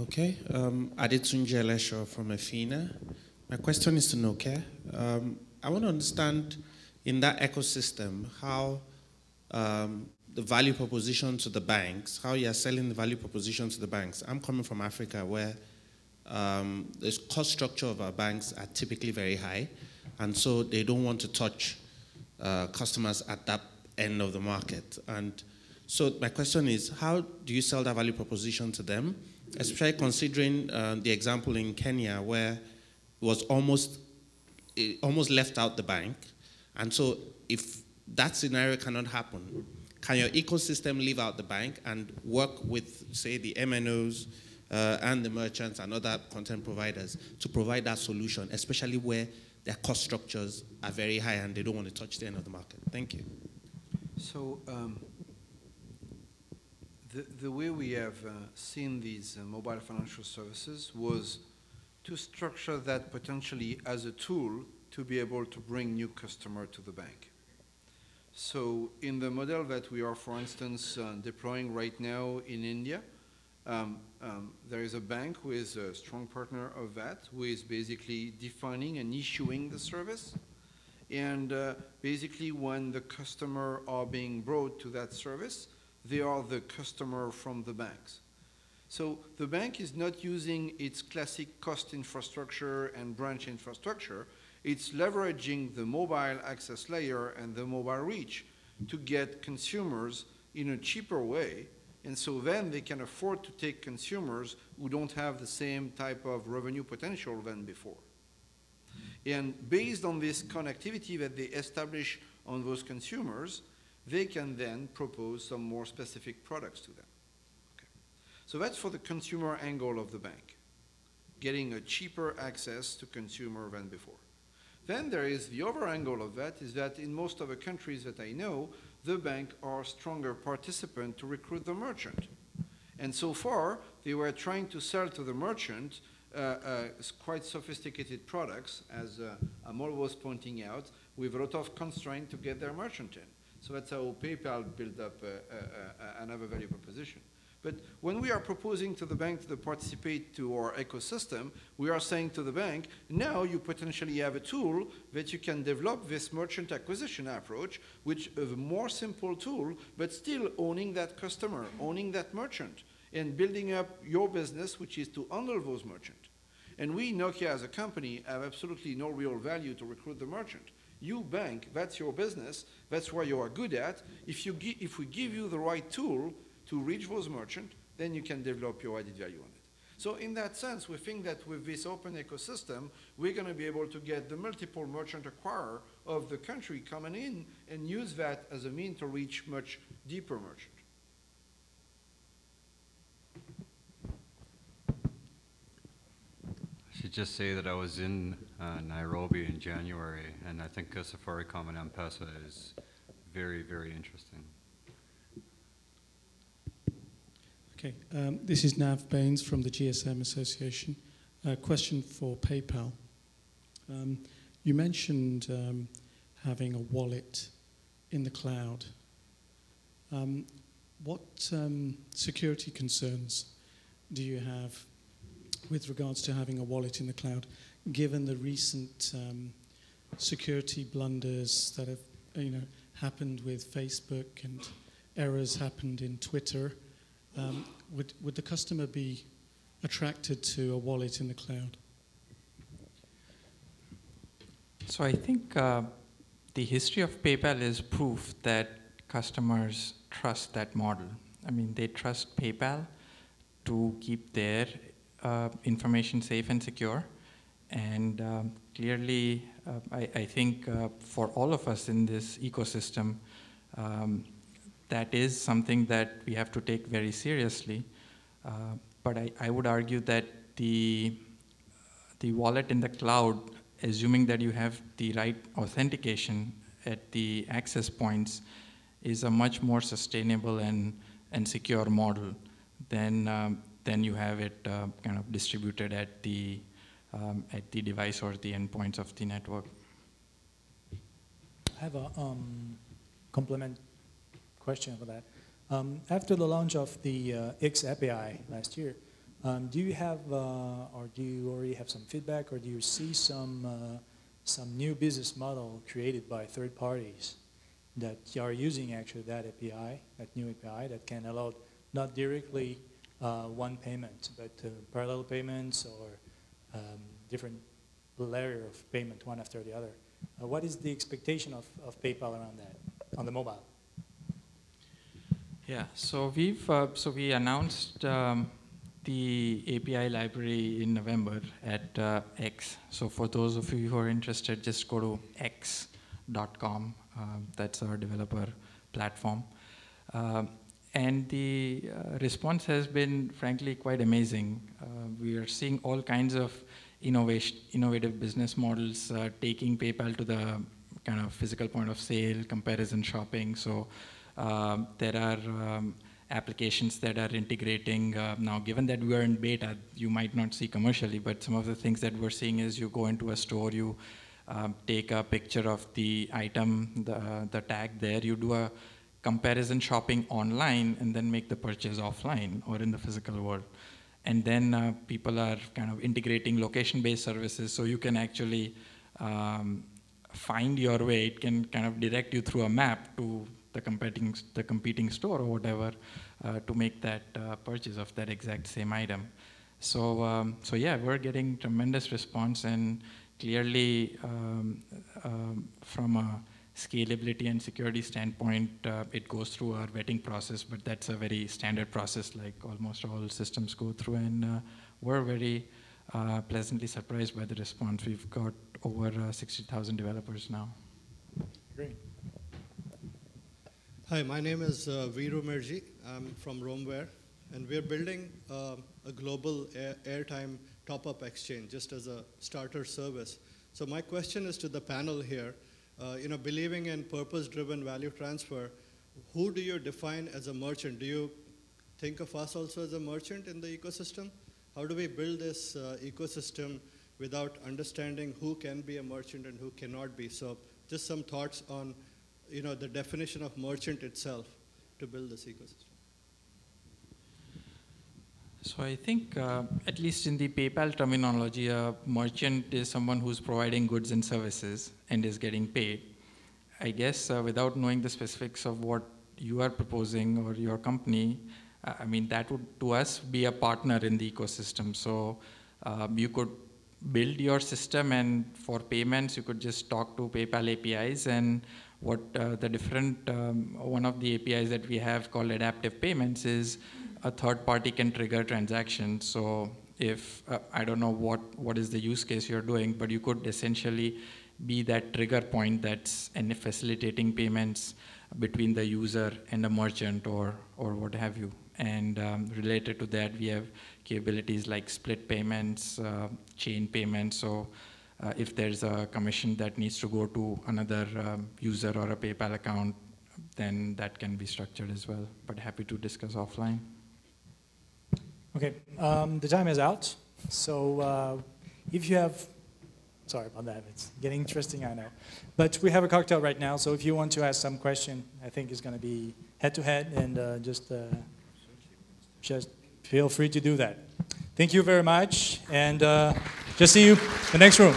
Okay, Adetunji Elesho from Efina. My question is to Nokia. I want to understand in that ecosystem how the value proposition to the banks, how you are selling the value proposition to the banks. I'm coming from Africa where the cost structure of our banks are typically very high, and so they don't want to touch customers at that end of the market. And so my question is, how do you sell that value proposition to them, especially considering the example in Kenya where it almost left out the bank, and so if that scenario cannot happen, can your ecosystem leave out the bank and work with, say, the MNOs and the merchants and other content providers to provide that solution, especially where their cost structures are very high and they don't want to touch the end of the market? Thank you. So the way we have seen these mobile financial services was to structure that potentially as a tool to be able to bring new customer to the bank. So in the model that we are, for instance, deploying right now in India, there is a bank who is a strong partner of that, who is basically defining and issuing the service. And basically when the customer are being brought to that service, they are the customer from the banks. So the bank is not using its classic cost infrastructure and branch infrastructure. It's leveraging the mobile access layer and the mobile reach to get consumers in a cheaper way. And so then they can afford to take consumers who don't have the same type of revenue potential than before. And based on this connectivity that they establish on those consumers, they can then propose some more specific products to them. Okay. So that's for the consumer angle of the bank, getting a cheaper access to consumer than before. Then there is the other angle of that, is that in most of the countries that I know, the bank are a stronger participant to recruit the merchant. And so far, they were trying to sell to the merchant quite sophisticated products, as Amol was pointing out, with a lot of constraint to get their merchant in. So that's how PayPal built up another value proposition. But when we are proposing to the bank to participate to our ecosystem, we are saying to the bank, now you potentially have a tool that you can develop this merchant acquisition approach, which is a more simple tool, but still owning that customer, owning that merchant, and building up your business, which is to handle those merchants. And we, Nokia as a company, have absolutely no real value to recruit the merchant. You bank, that's your business, that's what you are good at. If we give you the right tool to reach those merchants, then you can develop your added value on it. So in that sense, we think that with this open ecosystem, we're going to be able to get the multiple merchant acquirer of the country coming in and use that as a mean to reach much deeper merchant. I should just say that I was in Nairobi in January, and I think Safaricom and M-Pesa is very, very interesting. Okay, this is Nav Baines from the GSM Association. A question for PayPal. You mentioned having a wallet in the cloud. What security concerns do you have with regards to having a wallet in the cloud, given the recent security blunders that have happened with Facebook and errors happened in Twitter? Would the customer be attracted to a wallet in the cloud? So I think the history of PayPal is proof that customers trust that model. I mean, they trust PayPal to keep their information safe and secure. And clearly, I think for all of us in this ecosystem, that is something that we have to take very seriously. But I would argue that the wallet in the cloud, assuming that you have the right authentication at the access points, is a much more sustainable and secure model than you have it kind of distributed at the device or the endpoints of the network. I have a complement question for that. After the launch of the X API last year, Do you have, or do you already have some feedback, or do you see some new business model created by third parties that are using actually that API, that new API that can allow not directly one payment, but parallel payments or different layer of payment one after the other? What is the expectation of PayPal around that on the mobile? Yeah, so we announced the API library in November at X. So for those of you who are interested, just go to x.com. That's our developer platform. And the response has been, frankly, quite amazing. We are seeing all kinds of innovative business models taking PayPal to the kind of physical point of sale, comparison shopping. So there are applications that are integrating. Now, given that we are in beta, you might not see commercially, but some of the things that we're seeing is you go into a store, you take a picture of the item, the tag there, you do a comparison shopping online, and then make the purchase offline or in the physical world. And then people are kind of integrating location-based services, so you can actually find your way. It can kind of direct you through a map to the competing store or whatever to make that purchase of that exact same item. So yeah, we're getting tremendous response, and clearly from a scalability and security standpoint, it goes through our vetting process, but that's a very standard process like almost all systems go through, and we're very pleasantly surprised by the response. We've got over 60,000 developers now. Great. Hi, my name is Veeru Merji. I'm from Romeware, and we're building a global airtime top-up exchange just as a starter service. So my question is to the panel here. Believing in purpose-driven value transfer, who do you define as a merchant? Do you think of us also as a merchant in the ecosystem? How do we build this ecosystem without understanding who can be a merchant and who cannot be? So just some thoughts on the definition of merchant itself to build this ecosystem. So I think, at least in the PayPal terminology, a merchant is someone who's providing goods and services and is getting paid. I guess without knowing the specifics of what you are proposing or your company, I mean, that would, to us, be a partner in the ecosystem. So you could build your system, and for payments, you could just talk to PayPal APIs, and what the different, one of the APIs that we have called adaptive payments is a third party can trigger transactions. So if, I don't know what is the use case you're doing, but you could essentially be that trigger point that's facilitating payments between the user and the merchant or what have you. And related to that, we have capabilities like split payments, chain payments. So if there's a commission that needs to go to another user or a PayPal account, then that can be structured as well. But happy to discuss offline. Okay, the time is out. So if you have, sorry about that, it's getting interesting, I know. But we have a cocktail right now, so if you want to ask some question, I think it's going to be head-to-head, and just feel free to do that. Thank you very much, and just see you in the next room.